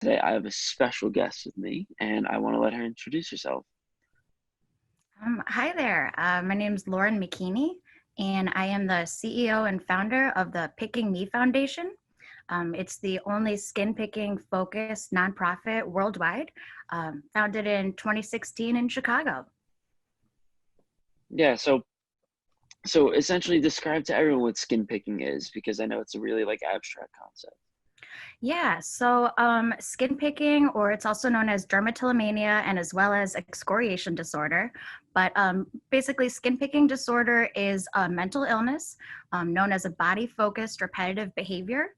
today I have a special guest with me, and I want to let her introduce herself. Hi there. My name is Lauren McKeaney, and I am the CEO and founder of the Picking Me Foundation. It's the only skin picking focused nonprofit worldwide, founded in 2016 in Chicago. Yeah, so essentially describe to everyone what skin picking is, because I know it's a really like abstract concept. Yeah, so skin picking, or it's also known as dermatillomania and as well as excoriation disorder. But basically, skin picking disorder is a mental illness known as a body focused repetitive behavior.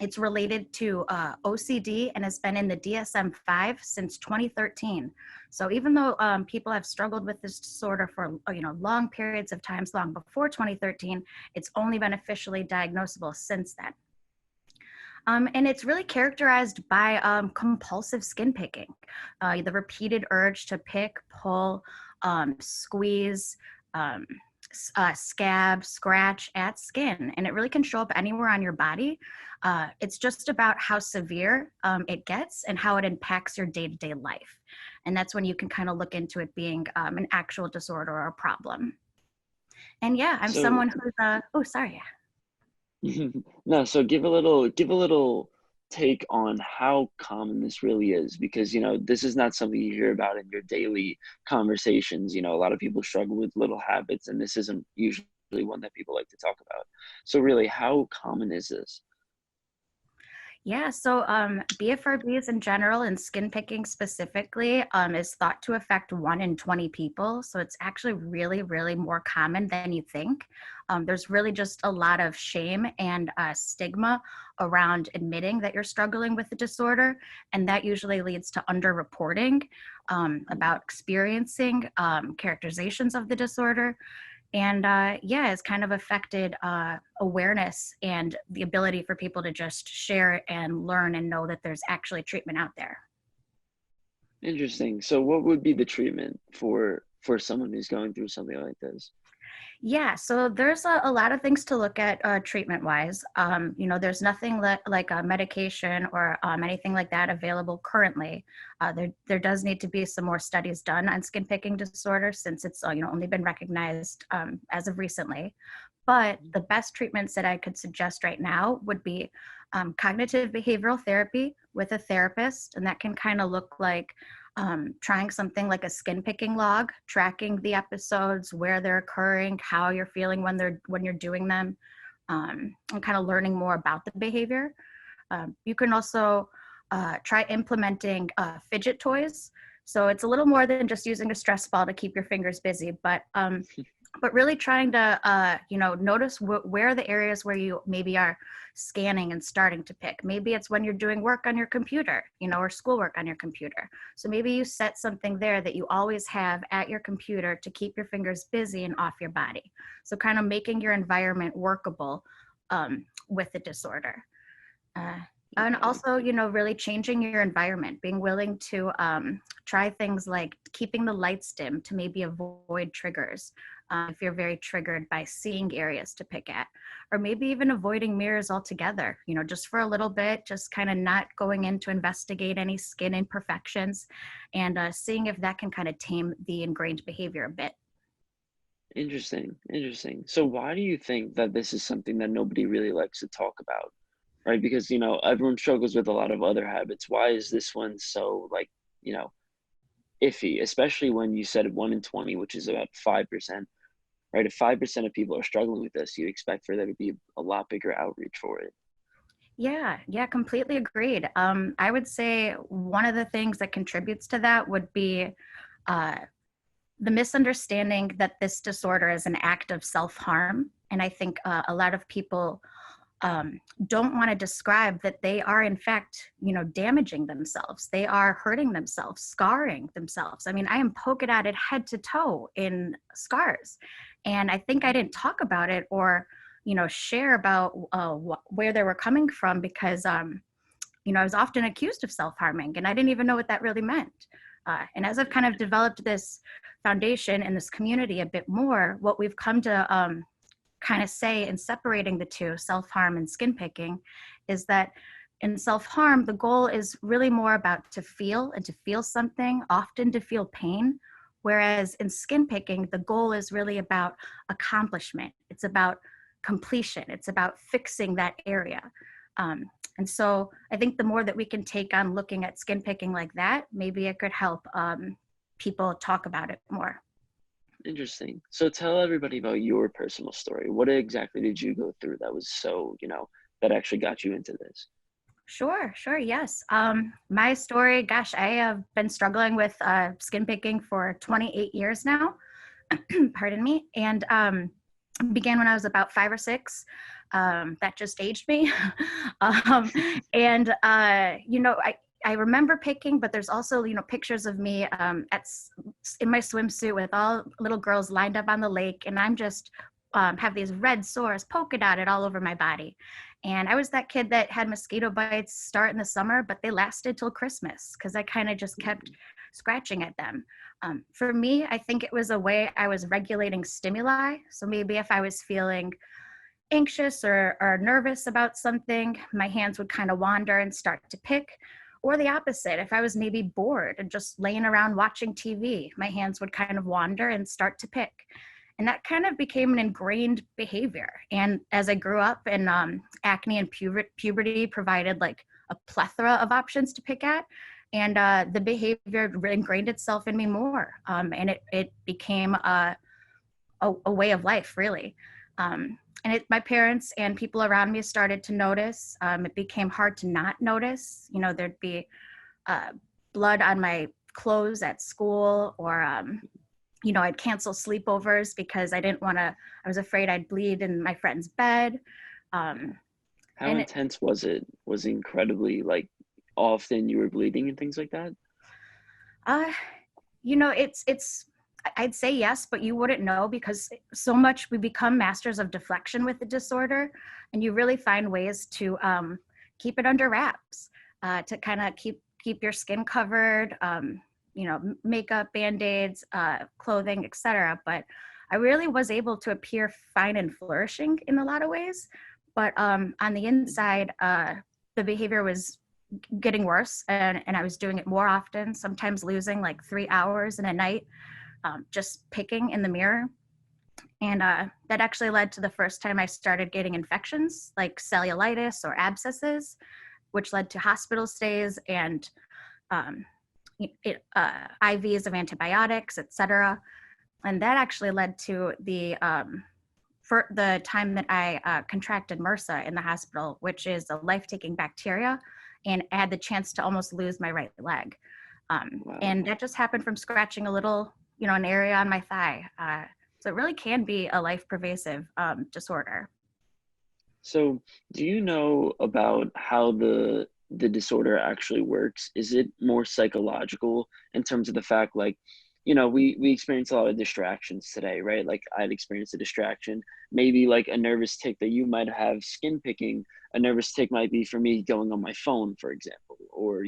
It's related to OCD and has been in the DSM-5 since 2013. So even though people have struggled with this disorder for long periods of times, long before 2013, it's only been officially diagnosable since then. And it's really characterized by compulsive skin picking, the repeated urge to pick, pull, squeeze, um, scab, scratch at skin. And it really can show up anywhere on your body. It's just about how severe it gets and how it impacts your day-to-day life. And that's when you can kind of look into it being an actual disorder or a problem. And yeah, I'm So someone who's, oh, sorry. no, so give a little take on how common this really is, because this is not something you hear about in your daily conversations. A lot of people struggle with little habits, and this isn't usually one that people like to talk about. So really, how common is this? Yeah, so BFRBs in general and skin picking specifically is thought to affect 1 in 20 people. So it's actually really, really more common than you think. There's really just a lot of shame and stigma around admitting that you're struggling with the disorder. And that usually leads to underreporting about experiencing characterizations of the disorder. And yeah, it's kind of affected awareness and the ability for people to just share and learn and know that there's actually treatment out there. Interesting. So what would be the treatment for someone who's going through something like this? Yeah, so there's a lot of things to look at treatment wise. There's nothing like a medication or anything like that available currently. There does need to be some more studies done on skin picking disorder since it's only been recognized as of recently. But the best treatments that I could suggest right now would be cognitive behavioral therapy with a therapist, and that can kind of look like trying something like a skin picking log, tracking the episodes, where they're occurring, how you're feeling when you're doing them, and kind of learning more about the behavior. You can also try implementing fidget toys. So it's a little more than just using a stress ball to keep your fingers busy, but really trying to notice where are the areas where you maybe are scanning and starting to pick. Maybe it's when you're doing work on your computer, or schoolwork on your computer. So maybe you set something there that you always have at your computer to keep your fingers busy and off your body. So kind of making your environment workable with the disorder. uh, and Okay. also, really changing your environment, being willing to try things like keeping the lights dim to maybe avoid triggers if you're very triggered by seeing areas to pick at, or maybe even avoiding mirrors altogether, just for a little bit, just kind of not going in to investigate any skin imperfections and seeing if that can kind of tame the ingrained behavior a bit. Interesting. Interesting. So why do you think that this is something that nobody really likes to talk about? Right? Because, everyone struggles with a lot of other habits. Why is this one so like, you know, iffy, especially when you said 1 in 20, which is about 5%, right? If 5% of people are struggling with this, you expect for there to be a lot bigger outreach for it. Yeah, completely agreed. I would say one of the things that contributes to that would be uh, the misunderstanding that this disorder is an act of self-harm. And I think a lot of people don't want to describe that they are in fact, damaging themselves. They are hurting themselves, scarring themselves. I mean, I am polka-dotted head to toe in scars. And I think I didn't talk about it or, share about where they were coming from because, I was often accused of self-harming and I didn't even know what that really meant. And as I've kind of developed this foundation and this community a bit more, what we've come to kind of say in separating the two, self-harm and skin picking, is that in self-harm, the goal is really more about to feel and to feel something, often to feel pain. Whereas in skin picking, the goal is really about accomplishment. It's about completion. It's about fixing that area. Um, and so I think the more that we can take on looking at skin picking like that, maybe it could help people talk about it more. Interesting. So tell everybody about your personal story. What exactly did you go through that was so, that actually got you into this? Sure, sure, yes. My story, gosh, I have been struggling with skin picking for 28 years now. Pardon me. And began when I was about 5 or 6. That just aged me. um, and I remember picking, but there's also pictures of me in my swimsuit with all little girls lined up on the lake, and I'm just have these red sores, polka dotted all over my body. And I was that kid that had mosquito bites start in the summer, but they lasted till Christmas because I kind of just kept scratching at them. For me, I think it was a way I was regulating stimuli. So maybe if I was feeling anxious or nervous about something, my hands would kind of wander and start to pick. Or the opposite, if I was maybe bored and just laying around watching TV, my hands would kind of wander and start to pick. And that kind of became an ingrained behavior. And as I grew up, and acne and puberty provided like a plethora of options to pick at. And the behavior ingrained itself in me more. And it became a way of life, really. My parents and people around me started to notice. It became hard to not notice. There'd be uh, blood on my clothes at school, or I'd cancel sleepovers because I was afraid I'd bleed in my friend's bed. Um, How and intense was it? Was it incredibly like often you were bleeding and things like that? uh, it's I'd say yes, but you wouldn't know because so much we become masters of deflection with the disorder, and you really find ways to keep it under wraps, to kind of keep your skin covered, makeup, band-aids, clothing, etc. But I really was able to appear fine and flourishing in a lot of ways, but on the inside, the behavior was getting worse, and I was doing it more often, sometimes losing like 3 hours in a night, just picking in the mirror. And that actually led to the first time I started getting infections like cellulitis or abscesses, which led to hospital stays and um, IVs of antibiotics, etc. And that actually led to for the time that I contracted MRSA in the hospital, which is a life-taking bacteria, and I had the chance to almost lose my right leg. Wow. And that just happened from scratching a little, an area on my thigh. So it really can be a life pervasive disorder. So, do you know about how the disorder actually works? Is it more psychological in terms of the fact, like, we experience a lot of distractions today, right? Like I'd experienced a distraction, maybe like a nervous tick that you might have skin picking. A nervous tick might be for me going on my phone, for example, or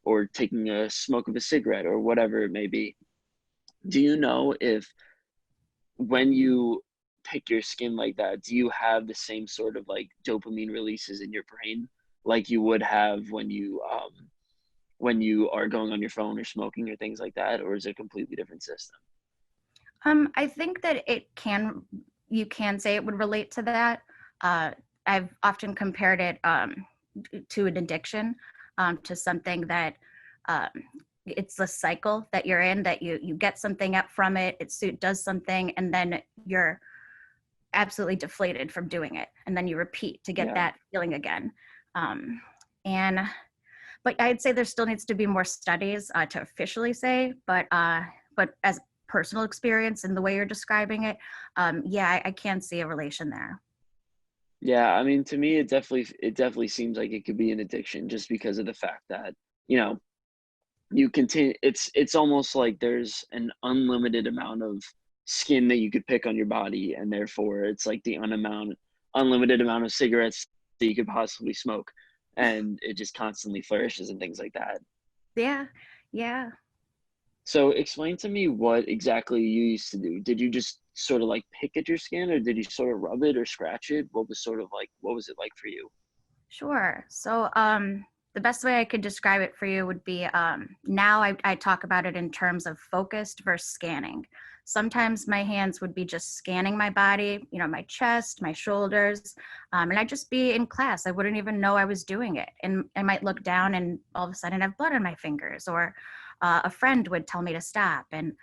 or taking a smoke of a cigarette or whatever it may be. Do you know if when you pick your skin like that, do you have the same sort of like dopamine releases in your brain like you would have when you are going on your phone or smoking or things like that, or is it a completely different system? I think that you can say it would relate to that. Uh, I've often compared it to an addiction, to something that um, it's the cycle that you're in, that you get something up from it, it does something, and then you're absolutely deflated from doing it. And then you repeat to get Yeah. that feeling again. Um, and but I'd say there still needs to be more studies to officially say, but as personal experience and the way you're describing it, yeah, I can see a relation there. Yeah, I mean, to me, it definitely seems like it could be an addiction just because of the fact that, you know, you continue it's almost like there's an unlimited amount of skin that you could pick on your body, and therefore it's like the unlimited amount of cigarettes that you could possibly smoke, and it just constantly flourishes and things like that. Yeah, yeah. So explain to me what exactly you used to do. Did you just sort of like pick at your skin, or did you sort of rub it or scratch it? What was it like for you? Sure. So, the best way I could describe it for you would be now I talk about it in terms of focused versus scanning. Sometimes my hands would be just scanning my body, my chest, my shoulders, and I'd just be in class. I wouldn't even know I was doing it. And I might look down and all of a sudden have blood on my fingers, or a friend would tell me to stop. And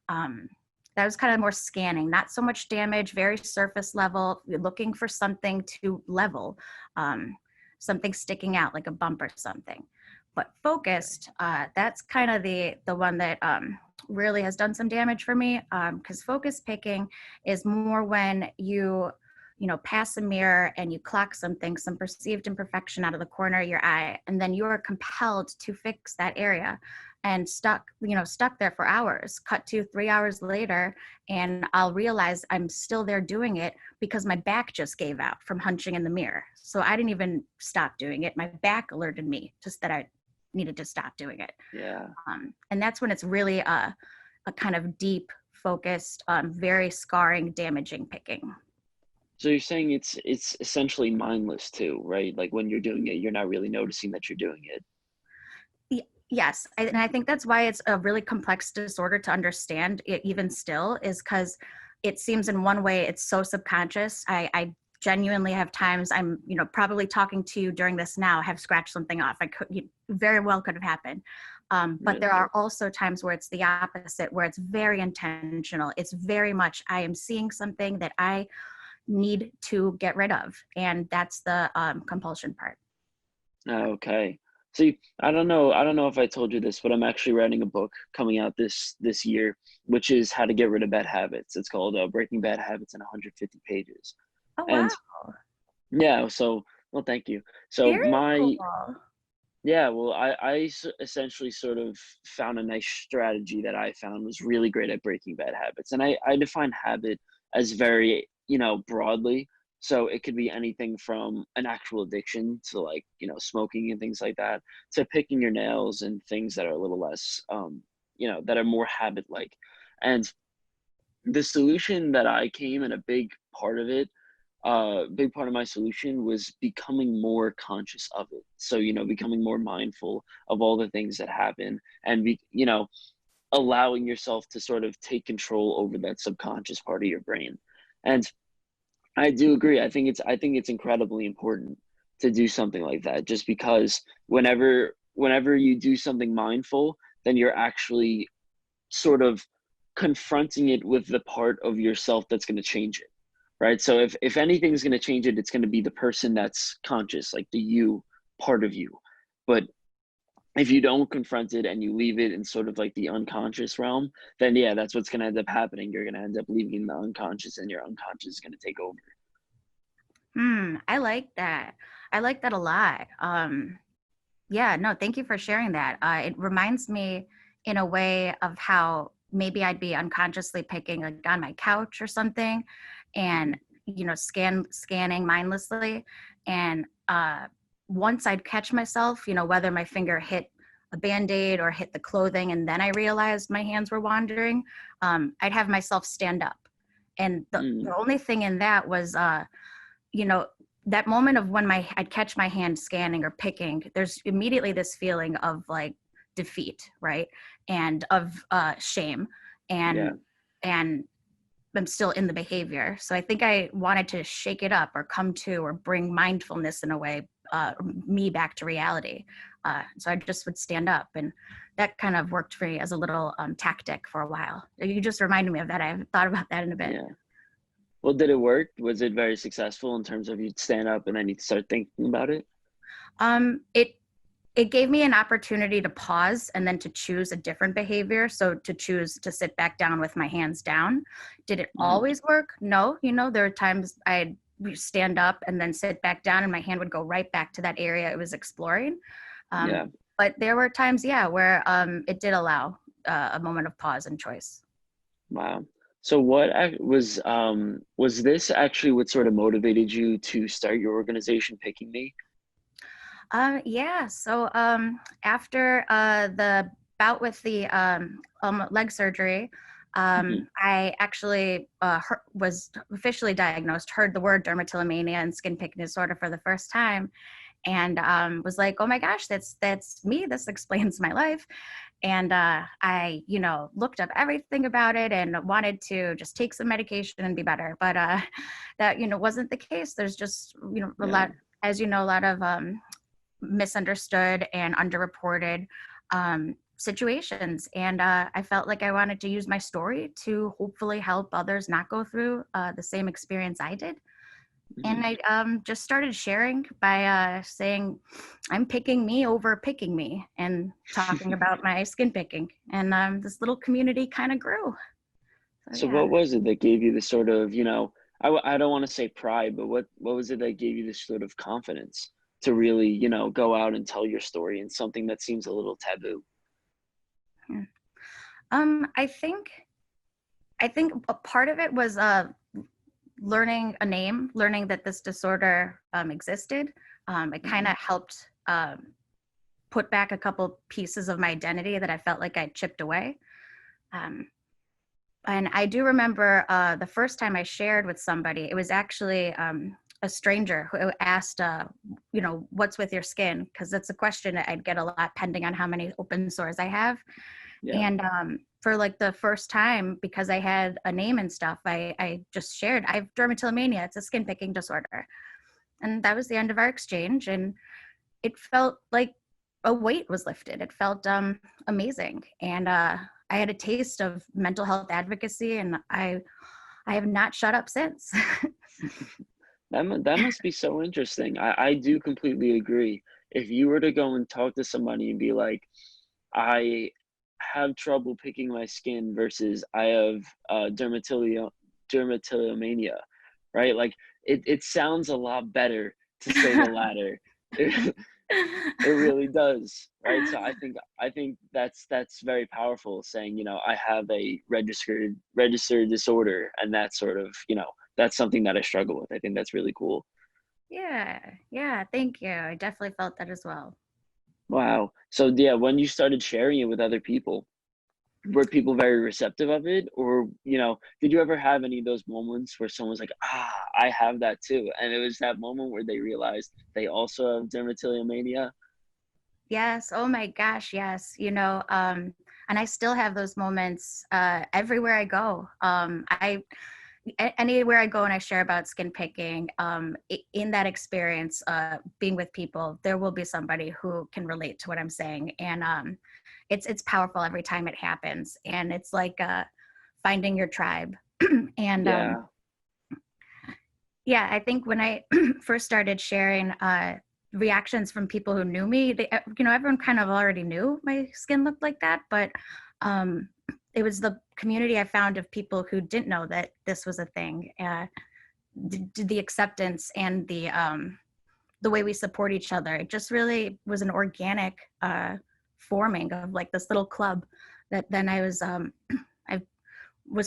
um, that was kind of more scanning, not so much damage, very surface level, looking for something to level. Um, Something sticking out like a bump or something. But focused, that's kind of the one that really has done some damage for me, because focus picking is more when you pass a mirror and you clock something, some perceived imperfection out of the corner of your eye, and then you are compelled to fix that area, and stuck there for hours. Cut to 3 hours later, and I'll realize I'm still there doing it because my back just gave out from hunching in the mirror. So I didn't even stop doing it. My back alerted me just that I needed to stop doing it. Yeah. And that's when it's really a kind of deep, focused, very scarring, damaging picking. So you're saying it's essentially mindless too, right? Like when you're doing it, you're not really noticing that you're doing it. Yes, and I think that's why it's a really complex disorder to understand. It even still is because it seems in one way it's so subconscious. I genuinely have times I'm probably talking to you during this now, have scratched something off. I could very well could have happened. But there Really? are also times where it's the opposite, where it's very intentional. It's very much I am seeing something that I need to get rid of, and that's the compulsion part. Okay. See, I don't know if I told you this, but I'm actually writing a book coming out this year, which is how to get rid of bad habits. It's called Breaking Bad Habits in 150 pages. Oh wow, And yeah, so well, thank you. So very my cool. yeah, well, essentially sort of found a nice strategy that I found was really great at breaking bad habits. And I define habit as very, broadly. So it could be anything from an actual addiction to like, smoking and things like that, to picking your nails and things that are a little less, that are more habit like. And the solution that I came and a big part of my solution was becoming more conscious of it. So, becoming more mindful of all the things that happen and allowing yourself to sort of take control over that subconscious part of your brain. And I do agree. I think it's incredibly important to do something like that just because whenever you do something mindful, then you're actually sort of confronting it with the part of yourself that's going to change it, right? So if anything's going to change it, it's going to be the person that's conscious, like the you part of you. But if you don't confront it and you leave it in sort of like the unconscious realm, then yeah, that's what's going to end up happening. You're going to end up leaving the unconscious, and your unconscious is going to take over. I like that. I like that a lot. Yeah, no, thank you for sharing that. It reminds me in a way of how maybe I'd be unconsciously picking like on my couch or something, and Hmm. scanning mindlessly, and once I'd catch myself, whether my finger hit a band-aid or hit the clothing, and then I realized my hands were wandering, I'd have myself stand up, and the Mm, only thing in that was you know, that moment of when I'd catch my hand scanning or picking, there's immediately this feeling of like defeat, right? And of shame, yeah. and I'm still in the behavior. So I think I wanted to shake it up or come to or bring mindfulness in a way, me back to reality. So I just would stand up, and that kind of worked for me as a little tactic for a while. You just reminded me of that. I haven't thought about that in a bit. Yeah. Well, did it work? Was it very successful in terms of you'd stand up and then you'd start thinking about it? It gave me an opportunity to pause and then to choose a different behavior. So to choose to sit back down with my hands down. Did it Hmm. always work? No. There are times I'd stand up and then sit back down, and my hand would go right back to that area it was exploring. Um, Yeah. but there were times, yeah, where it did allow a moment of pause and choice. Wow. So was this actually what sort of motivated you to start your organization, Picking Me? Yeah. So after the bout with the leg surgery, Hmm. I actually was officially diagnosed, heard the word dermatillomania and skin picking disorder for the first time. and was like, oh my gosh, that's me. This explains my life. And I, looked up everything about it and wanted to just take some medication and be better. But that, wasn't the case. There's just, a Yeah. lot, as you know, a lot of misunderstood and underreported situations. And I felt like I wanted to use my story to hopefully help others not go through the same experience I did. And Mhm. I just started sharing by saying, I'm picking me over picking me, and talking about my skin picking. And this little community kind of grew. So, So yeah. what was it that gave you the sort of, I don't want to say pride, but what was it that gave you this sort of confidence to really, go out and tell your story in something that seems a little taboo? Yeah. I think a part of it was learning a name, learning that this disorder existed. It kind Mhm. of helped put back a couple pieces of my identity that I felt like I'd chipped away. Um, And I do remember the first time I shared with somebody, it was actually a stranger who asked, what's with your skin? Because that's a question that I'd get a lot depending on how many open sores I have. Yeah. And for like the first time, because I had a name and stuff, I just shared, I have dermatillomania. It's a skin picking disorder. And that was the end of our exchange. And it felt like a weight was lifted. It felt amazing. And I had a taste of mental health advocacy, and I have not shut up since. That must be so interesting. I do completely agree. If you were to go and talk to somebody and be like, I have trouble picking my skin versus I have dermatillomania, right? Like it sounds a lot better to say the latter. It really does, right? So I think that's very powerful saying, I have a registered disorder and that's sort of, that's something that I struggle with. I think that's really cool. Yeah, yeah, thank you. I definitely felt that as well. Wow. So yeah, when you started sharing it with other people, were people very receptive of it? Or, did you ever have any of those moments where someone's like, I have that too. And it was that moment where they realized they also have dermatillomania? Yes. Oh my gosh. Yes. And I still have those moments everywhere I go. Anywhere I go and I share about skin picking, in that experience, being with people, there will be somebody who can relate to what I'm saying, and it's powerful every time it happens, and it's like finding your tribe. And Yeah. yeah, I think when I first started sharing reactions from people who knew me, everyone kind of already knew my skin looked like that, but um, it was the community I found of people who didn't know that this was a thing. The acceptance and the way we support each other. It just really was an organic forming of like this little club that then I was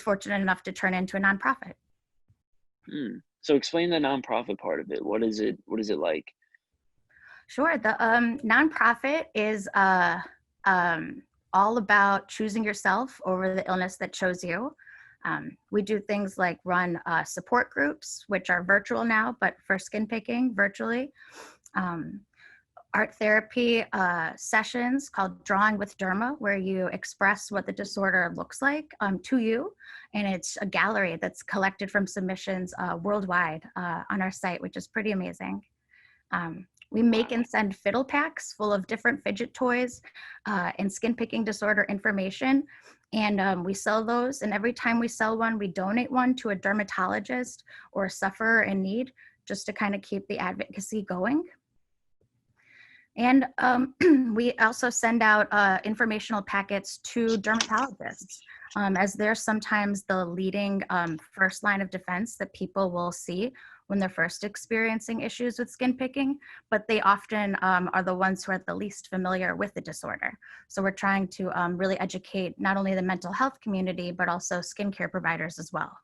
fortunate enough to turn into a nonprofit. Hmm. So explain the nonprofit part of it. What is it like? Sure. The nonprofit is all about choosing yourself over the illness that chose you. We do things like run support groups, which are virtual now, but for skin picking virtually. Um, Art therapy sessions called Drawing with Derma, where you express what the disorder looks like to you. And it's a gallery that's collected from submissions worldwide on our site, which is pretty amazing. We make Wow. and send fiddle packs full of different fidget toys and skin picking disorder information. And we sell those. And every time we sell one, we donate one to a dermatologist or a sufferer in need, just to kind of keep the advocacy going. And we also send out informational packets to dermatologists, as they're sometimes the leading first line of defense that people will see when they're first experiencing issues with skin picking, but they often are the ones who are the least familiar with the disorder. So we're trying to really educate not only the mental health community, but also skincare providers as well.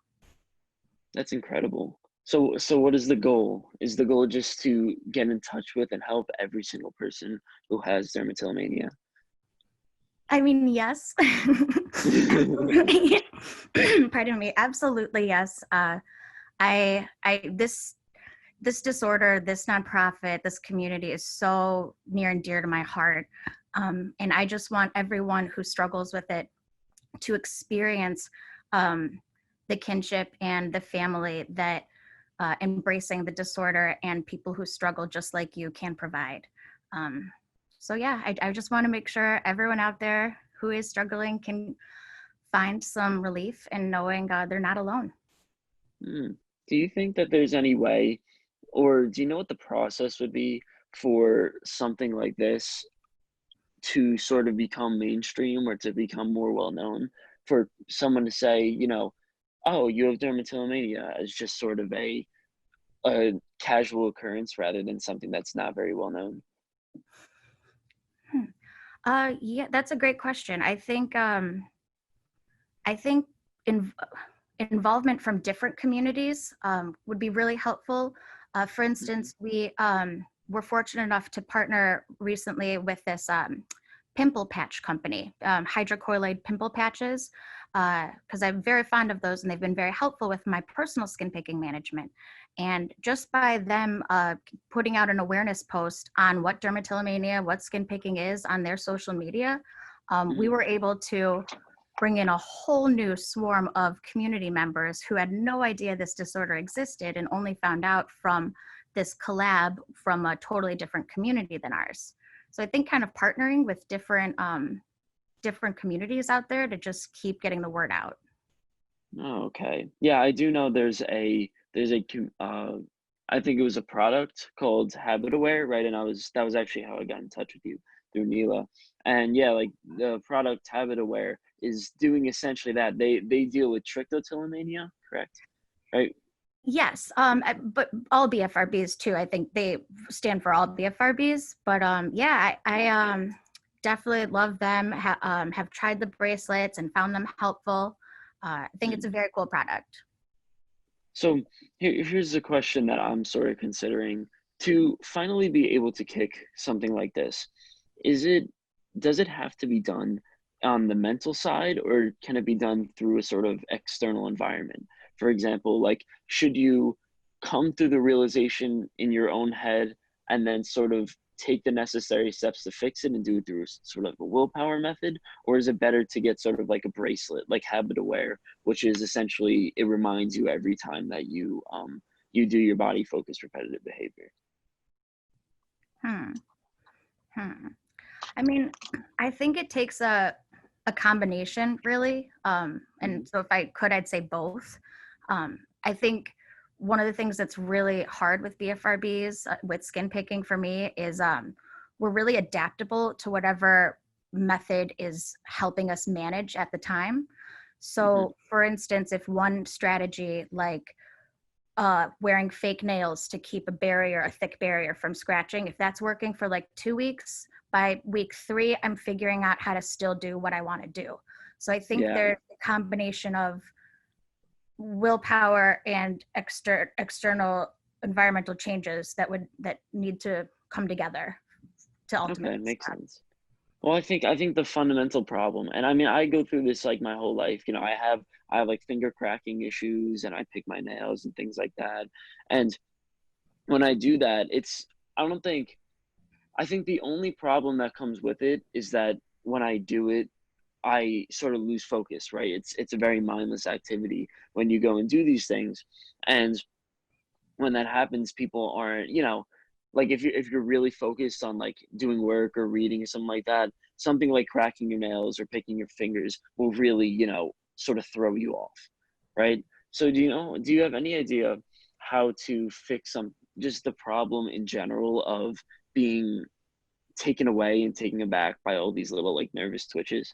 That's incredible. So what is the goal? Is the goal just to get in touch with and help every single person who has dermatillomania? I mean, yes. Pardon me. Absolutely, yes. I this this disorder, this nonprofit, this community is so near and dear to my heart. And I just want everyone who struggles with it to experience the kinship and the family that embracing the disorder and people who struggle just like you can provide. Um, so yeah, I just want to make sure everyone out there who is struggling can find some relief in knowing they're not alone. Hmm. Do you think that there's any way, or do you know what the process would be for something like this to sort of become mainstream or to become more well known? For someone to say, oh, you have dermatillomania as just sort of a casual occurrence rather than something that's not very well known. Hmm. Yeah, that's a great question. I think in, involvement from different communities would be really helpful. For Mhm. instance, we were fortunate enough to partner recently with this pimple patch company, hydrocolloid pimple patches, because I'm very fond of those and they've been very helpful with my personal skin picking management. And just by them putting out an awareness post on what dermatillomania, what skin picking is on their social media, we Mhm. were able to bring in a whole new swarm of community members who had no idea this disorder existed and only found out from this collab from a totally different community than ours. So I think kind of partnering with different communities out there to just keep getting the word out. Oh, okay. Yeah, I do know I think it was a product called Habit Aware, right? And that was actually how I got in touch with you through Neela. And yeah, like the product Habit Aware is doing essentially that. They deal with trichotillomania, correct? Right? Yes, but all BFRBs too. I think they stand for all BFRBs. But yeah, I definitely love them. Have tried the bracelets and found them helpful. I think it's a Mm. very cool product. So here's a question that I'm sort of considering to finally be able to kick something like this. Is it does it have to be done on the mental side, or can it be done through a sort of external environment? For example, like should you come through the realization in your own head and then sort of take the necessary steps to fix it and do it through sort of a willpower method? Or is it better to get sort of like a bracelet, like Habit Aware, which is essentially it reminds you every time that you do your body focused repetitive behavior? Hmm. Hmm. I mean, I think it takes a combination, really. And Mhm. so if I could, I'd say both. I think one of the things that's really hard with BFRBs, with skin picking for me, is we're really adaptable to whatever method is helping us manage at the time. Mhm. So, for instance, if one strategy like wearing fake nails to keep a barrier, a thick barrier from scratching. If that's working for like 2 weeks, by week 3, I'm figuring out how to still do what I want to do. So I think Yeah. there's a combination of willpower and external environmental changes that need to come together to Okay, ultimately makes stop. sense. Well, I think the fundamental problem, and I mean, I go through this like my whole life. I have like finger cracking issues, and I pick my nails and things like that. And when I do that, I don't think I think the only problem that comes with it is that when I do it, I sort of lose focus, right? It's a very mindless activity when you go and do these things, and when that happens, people aren't, like if you're really focused on like doing work or reading or something like that, something like cracking your nails or picking your fingers will really, sort of throw you off, right? So do you have any idea how to fix just the problem in general of being taken away and taken aback by all these little like nervous twitches?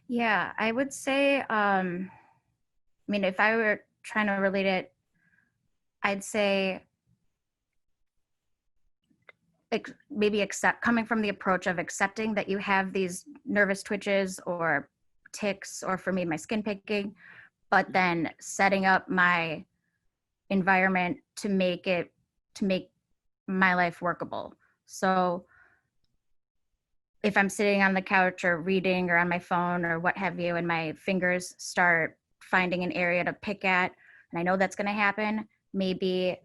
Yeah, I would say, I mean, if I were trying to relate it, I'd say maybe accept coming from the approach of accepting that you have these nervous twitches or ticks, or for me my skin picking, but then setting up my environment to make my life workable. So if I'm sitting on the couch or reading or on my phone or what have you, and my fingers start finding an area to pick at, and I know that's going to happen, maybe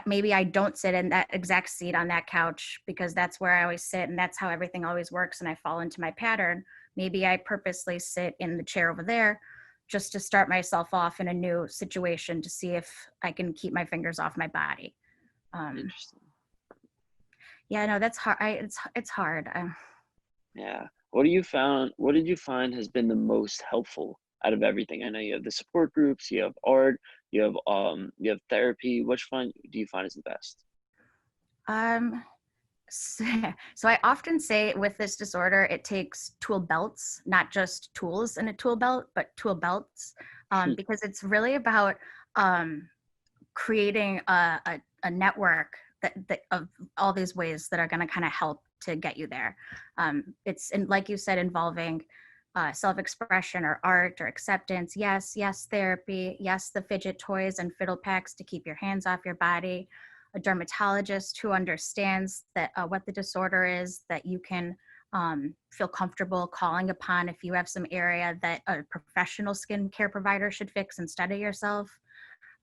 maybe I don't sit in that exact seat on that couch because that's where I always sit and that's how everything always works and I fall into my pattern. Maybe I purposely sit in the chair over there just to start myself off in a new situation to see if I can keep my fingers off my body. Um, Interesting. yeah, no, that's hard. It's hard. Yeah. What did you find has been the most helpful out of everything? I know you have the support groups, you have art, you have therapy. Which one do you find is the best? um, so, so I often say with this disorder, it takes tool belts, not just tools in a tool belt, but tool belts, because it's really about um, creating a network that of all these ways that are going to kind of help to get you there. It's like you said, involving self-expression or art or acceptance. Yes, therapy. Yes, the fidget toys and fiddle packs to keep your hands off your body. A dermatologist who understands that what the disorder is, that you can feel comfortable calling upon if you have some area that a professional skincare provider should fix instead of yourself.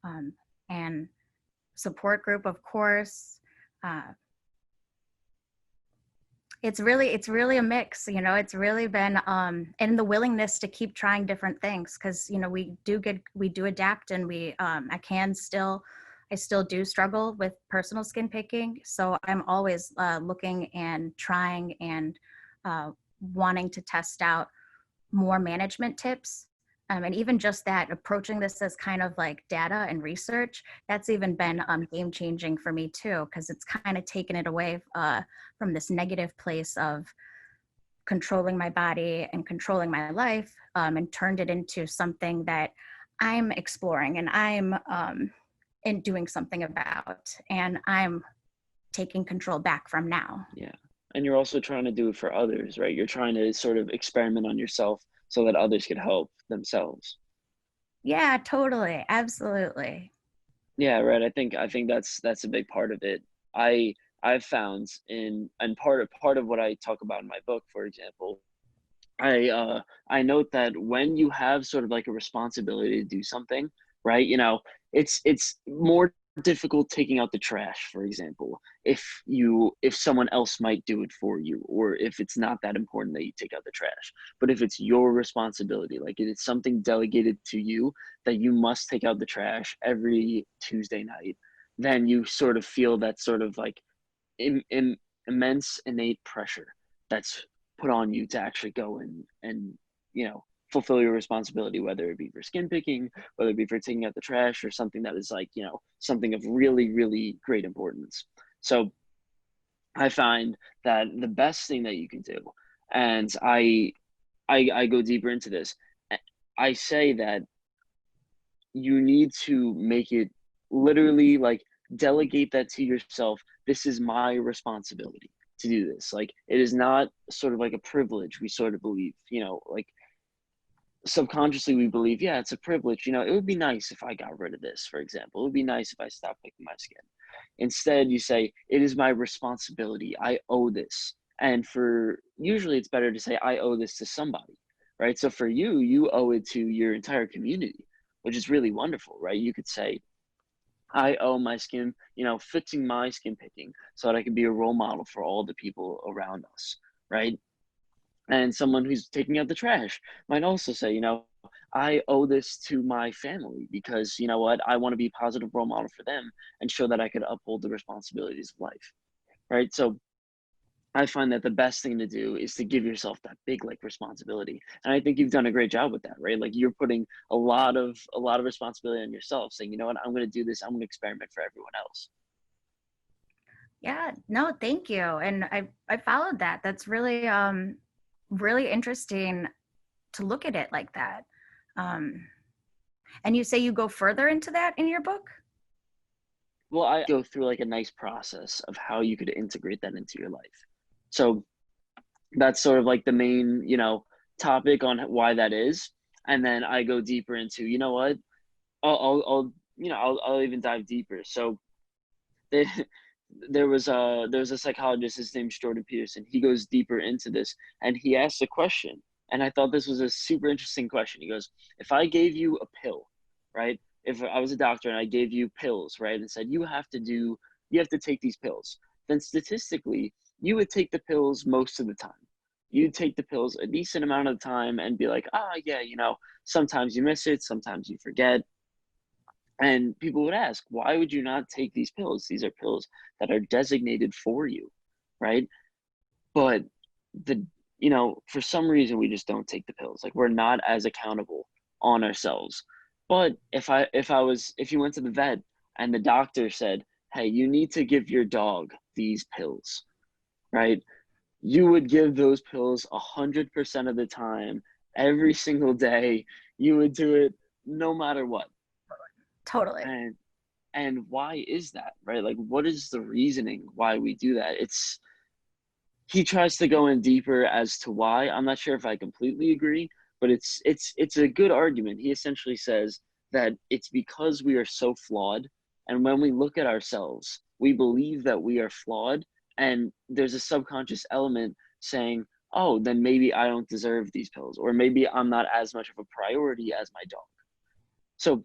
Um, and support group, of course. Uh, it's really a mix, it's really been and the willingness to keep trying different things, because we do adapt, and I still do struggle with personal skin picking, so I'm always looking and trying and uh, wanting to test out more management tips. And even just that, approaching this as kind of like data and research, that's even been game changing for me too, because it's kind of taken it away from this negative place of controlling my body and controlling my life, and turned it into something that I'm exploring and I'm and doing something about, and I'm taking control back from now. Yeah. And you're also trying to do it for others, right? You're trying to sort of experiment on yourself so that others could help themselves. Yeah, totally. Absolutely. Yeah, right. I think that's a big part of it. I've found and part of what I talk about in my book, for example, I note that when you have sort of like a responsibility to do something, right? It's more difficult taking out the trash, for example, if someone else might do it for you, or if it's not that important that you take out the trash. But if it's your responsibility, like it's something delegated to you that you must take out the trash every Tuesday night, then you sort of feel that sort of like in immense innate pressure that's put on you to actually go and fulfill your responsibility, whether it be for skin picking, whether it be for taking out the trash, or something that is like something of really really great importance. So I find that the best thing that you can do, and I go deeper into this, I say that you need to make it literally like delegate that to yourself. This is my responsibility to do this. Like it is not sort of like a privilege. We sort of believe, like subconsciously we believe, yeah, it's a privilege. It would be nice if I got rid of this, for example. It would be nice if I stopped picking my skin. Instead, you say, it is my responsibility. I owe this. And for usually it's better to say, I owe this to somebody, right? So for you, you owe it to your entire community, which is really wonderful, right? You could say, I owe my skin, fixing my skin picking so that I can be a role model for all the people around us, right? And someone who's taking out the trash might also say, I owe this to my family because you know what? I want to be a positive role model for them and show that I could uphold the responsibilities of life, right? So I find that the best thing to do is to give yourself that big like responsibility. And I think you've done a great job with that, right? Like you're putting a lot of responsibility on yourself, saying, you know what, I'm going to do this. I'm going to experiment for everyone else. Yeah, no, thank you. And I followed that. That's really interesting to look at it like that. Um and you say you go further into that in your book? Well, I go through like a nice process of how you could integrate that into your life. So that's sort of like the main, topic on why that is. And then I go deeper into, you know what, I'll even dive deeper. So they, there was a psychologist, his name's Jordan Peterson. He goes deeper into this and he asks a question. And I thought this was a super interesting question. He goes, if I gave you a pill, right? If I was a doctor and I gave you pills, right, and said you have to take these pills, then statistically you would take the pills most of the time. You'd take the pills a decent amount of the time and be like, ah, yeah, sometimes you miss it, sometimes you forget. And people would ask, why would you not take these pills? These are pills that are designated for you, right? But the for some reason we just don't take the pills. Like we're not as accountable on ourselves. But if you went to the vet and the doctor said, "Hey, you need to give your dog these pills," right? You would give those pills 100% of the time, every single day. You would do it no matter what. Totally. And why is that, right? Like, what is the reasoning why we do that? He tries to go in deeper as to why. I'm not sure if I completely agree, but it's a good argument. He essentially says that it's because we are so flawed, and when we look at ourselves, we believe that we are flawed, and there's a subconscious element saying, "Oh, then maybe I don't deserve these pills, or maybe I'm not as much of a priority as my dog." So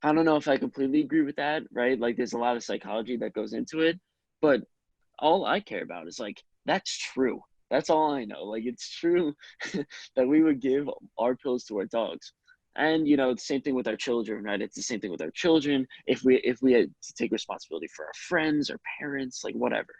I don't know if I completely agree with that, right? Like there's a lot of psychology that goes into it, but all I care about is like that's true. That's all I know. Like it's true that we would give our pills to our dogs. And the same thing with our children, right? It's the same thing with our children. If we had to take responsibility for our friends or parents, like whatever.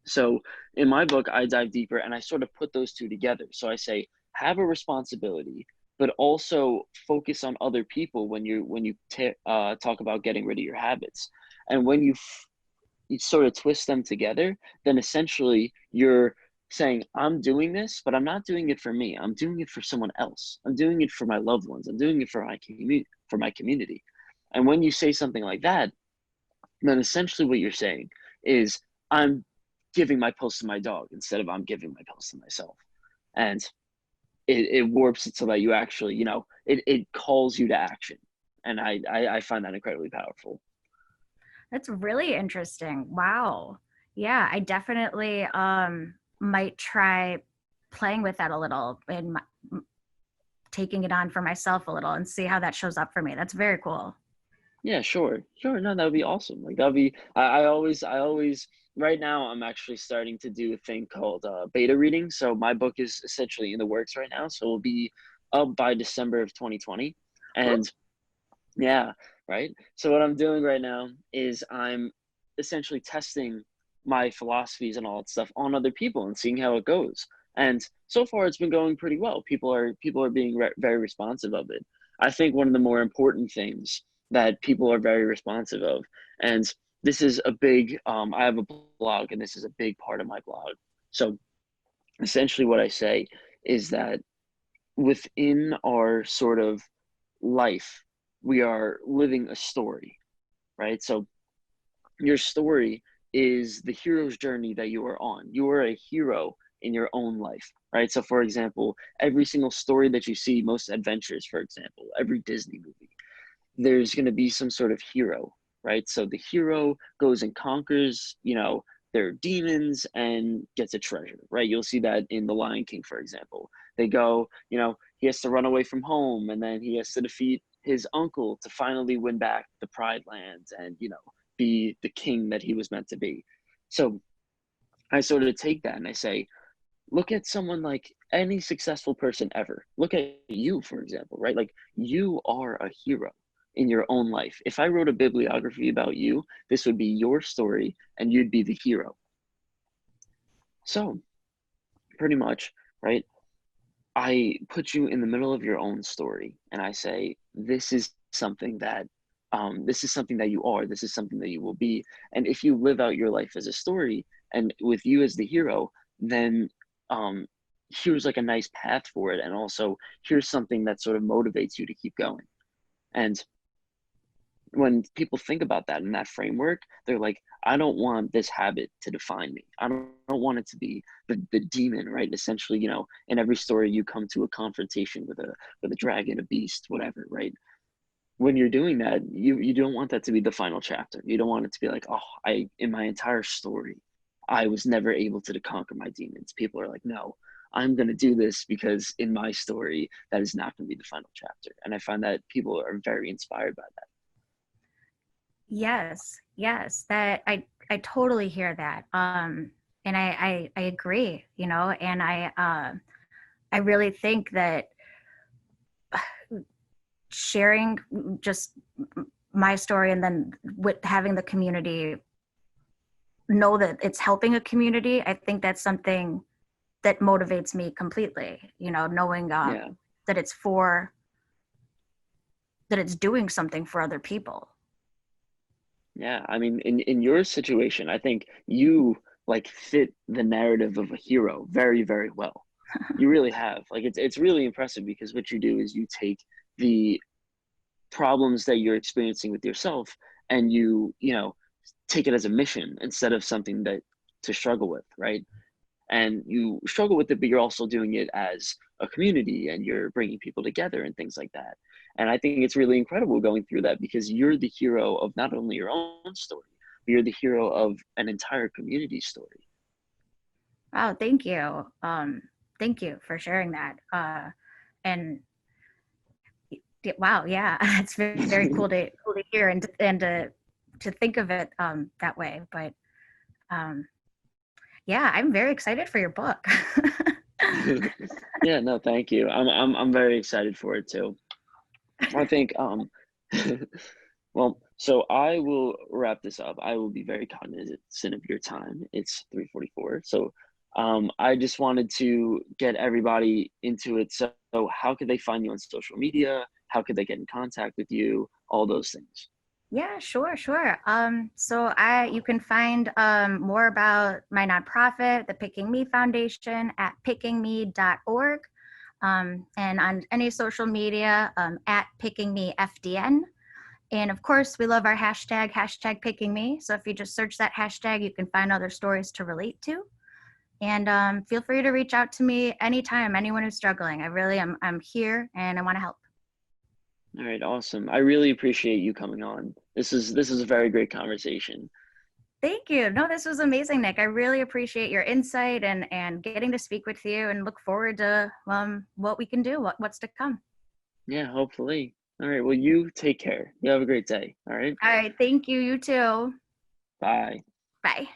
So in my book, I dive deeper and I sort of put those two together. So I say, have a responsibility, but also focus on other people when you talk about getting rid of your habits. And when you sort of twist them together, then essentially you're saying, I'm doing this, but I'm not doing it for me. I'm doing it for someone else. I'm doing it for my loved ones. I'm doing it for my community. And when you say something like that, then essentially what you're saying is I'm giving my pills to my dog instead of I'm giving my pills to myself. And it warps it so that you actually, it calls you to action. And I find that incredibly powerful. That's really interesting. Wow. Yeah, I definitely might try playing with that a little and taking it on for myself a little and see how that shows up for me. That's very cool. Yeah, sure. Sure. No, that would be awesome. Like that'd be I always right now I'm actually starting to do a thing called beta reading. So my book is essentially in the works right now. So it'll be up by December of 2020. And yeah, right. So what I'm doing right now is I'm essentially testing my philosophies and all that stuff on other people and seeing how it goes. And so far, it's been going pretty well. People are being very responsive of it. I think one of the more important things that people are very responsive of, and this is a big. I have a blog, and this is a big part of my blog. So essentially, what I say is that within our sort of life, we are living a story, right? So your story is the hero's journey that you are on. You are a hero in your own life, right? So, for example, every single story that you see, most adventures, for example, every Disney movie, there's going to be some sort of hero, right? So the hero goes and conquers, their demons and gets a treasure, right? You'll see that in The Lion King, for example. They go, he has to run away from home and then he has to defeat his uncle to finally win back the Pride Lands and, be the king that he was meant to be. So I sort of take that and I say, look at someone like any successful person ever. Look at you, for example, right? Like you are a hero in your own life. If I wrote a bibliography about you, this would be your story and you'd be the hero. So, pretty much, right? I put you in the middle of your own story and I say, this is something that you are, this is something that you will be. And if you live out your life as a story and with you as the hero, then um, here's like a nice path for it. And also here's something that sort of motivates you to keep going. And when people think about that in that framework, they're like, I don't want this habit to define me. I don't want it to be the demon, right? Essentially, in every story you come to a confrontation with a dragon, a beast, whatever, right? When you're doing that, you don't want that to be the final chapter. You don't want it to be like, oh, in my entire story, I was never able to conquer my demons. People are like, no, I'm going to do this because in my story, that is not going to be the final chapter. And I find that people are very inspired by that. Yes, yes, that I totally hear that. And I agree, you know, and I really think that sharing just my story and then with having the community know that it's helping a community, I think that's something that motivates me completely, you know, knowing Yeah. that it's for that it's doing something for other people. Yeah. I mean, in your situation, I think you like fit the narrative of a hero very, very well. You really have. Like it's really impressive because what you do is you take the problems that you're experiencing with yourself and you know take it as a mission instead of something that to struggle with, right? And you struggle with it, but you're also doing it as a community and you're bringing people together and things like that. And I think it's really incredible going through that because you're the hero of not only your own story, but you're the hero of an entire community story. Oh, thank you. Thank you for sharing that. And wow, yeah, it's very, very cool to hear and to think of it that way. But um, yeah, I'm very excited for your book. Yeah, no, thank you. I'm very excited for it too. I think well, so I will wrap this up. I will be very cognizant of your time. It's 3:44. So I just wanted to get everybody into it. So how could they find you on social media? How could they get in contact with you? All those things. Yeah, sure, sure. So I you can find more about my nonprofit, the Picking Me Foundation, at pickingme.org, and on any social media at pickingmefdn. And of course, we love our hashtag, hashtag picking me. So if you just search that hashtag, you can find other stories to relate to. And feel free to reach out to me anytime, anyone who's struggling. I really am I'm here and I want to help. All right, awesome. I really appreciate you coming on. This is a very great conversation. Thank you. No, this was amazing, Nick. I really appreciate your insight and getting to speak with you and look forward to what we can do, what's to come. Yeah, hopefully. All right, well, you take care. You have a great day. All right. All right. Thank you. You too. Bye. Bye.